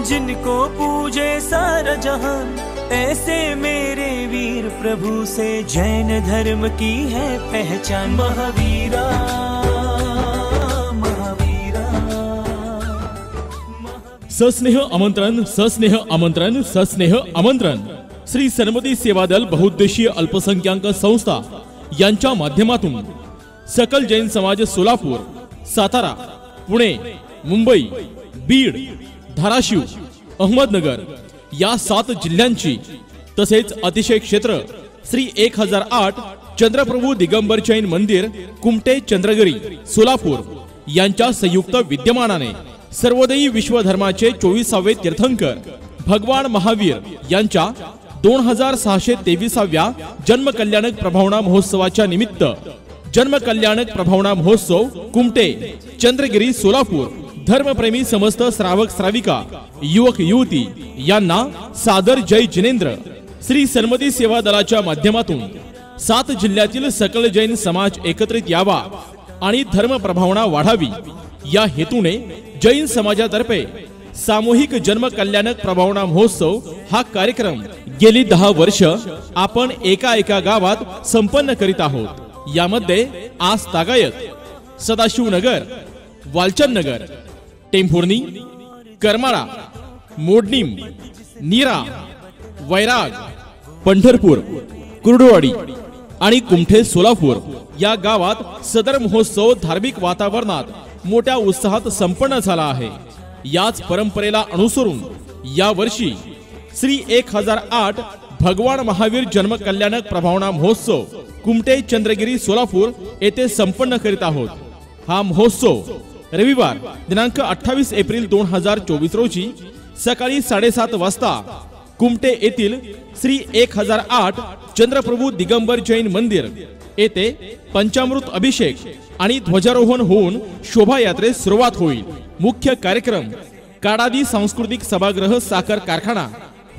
जिनको पूजे सारा जहान, ऐसे मेरे वीर प्रभु से जैन धर्म की है पहचान। महावीरा सस्नेह आमंत्रण, सस्नेह आमंत्रण, सस्नेह आमंत्रण। श्री सन्मती सेवा दल बहुउद्देशीय अल्पसंख्याक संस्था यांच्या माध्यमातून सकल जैन समाज सोलापूर, सातारा, पुणे, मुंबई, बीड, धाराशिव, अहमदनगर या 7 जिल्ह्यांची तसेच अतिशय क्षेत्र श्री 1008 चंद्रप्रभू दिगंबर जैन मंदिर, कुमटे, चंद्रगिरी, सोलापूर यांच्या संयुक्त विद्यमानाने सर्वोदयी विश्वधर्माचे 24वे तीर्थंकर भगवान महावीर यांच्या 2623व्या जन्म कल्याणक प्रभावना महोत्सवाच्या निमित्त जन्म कल्याणक प्रभावना महोत्सव कुमटे, चंद्रगिरी, सोलापूर धर्मप्रेमी समस्त श्रावक श्राविका, युवक युवती यांना सादर जय जिनेंद्र। श्री सन्मती सेवा दलाच्या माध्यमातून 7 जिल्ह्यातील सकल जैन समाज एकत्रित यावा आणि धर्म प्रभावना वाढावी या हेतूने जैन समाजातर्फे सामूहिक जन्म कल्याणक प्रभावना महोत्सव हा कार्यक्रम गेली 10 वर्ष आपण एका गावात संपन्न करीत आहोत। यामध्ये आज तागायत, सदाशिवनगर, वालचंदनगर, टेंभुर्णी, करमाळा, मोडणीम, नीरा, वैराग, पंढरपूर, कुर्डुवाडी आणि कुमठे, सोलापूर या गावात सदर महोत्सव धार्मिक वातावरणात मोठ्या उत्साहात संपन्न झाला आहे। याच परंपरेला अनुसरून या वर्षी श्री 1008 भगवान महावीर जन्म कल्याणक प्रभावना महोत्सव कुमटे, चंद्रगिरी, सोलापूर येथे संपन्न करीत आहोत। हा महोत्सव रविवार दिनांक 28 एप्रिल 2024 रोजी सकाळी 7:30 वाजता कुमटे येथील श्री 1008 चंद्रप्रभू दिगंबर जैन मंदिर येथे पंचामृत अभिषेक आणि ध्वजारोहण होऊन शोभायात्रेस सुरुवात होईल। मुख्य कार्यक्रम काडादी सांस्कृतिक सभागृह, साखर कारखाना,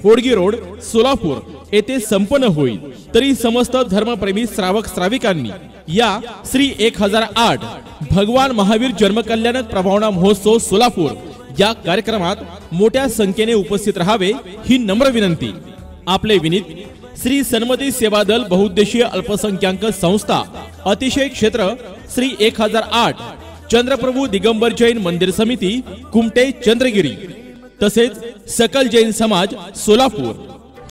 होडगी रोड, सोलापूर येथे संपन्न होईल। तरी समस्त धर्मप्रेमी श्रावक श्राविकांनी या श्री 1008 भगवान महावीर जन्म कल्याणक प्रभावना महोत्सव सोलापूर या कार्यक्रमात मोठ्या संख्येने उपस्थित राहावे ही नम्र विनंती। आपले विनीत श्री सन्मती सेवा दल बहुउद्देशीय अल्पसंख्याक संस्था अतिशय क्षेत्र श्री 1008 चंद्रप्रभू दिगंबर जैन मंदिर समिती, कुमटे, चंद्रगिरी तसेच सकल जैन समाज सोलापूर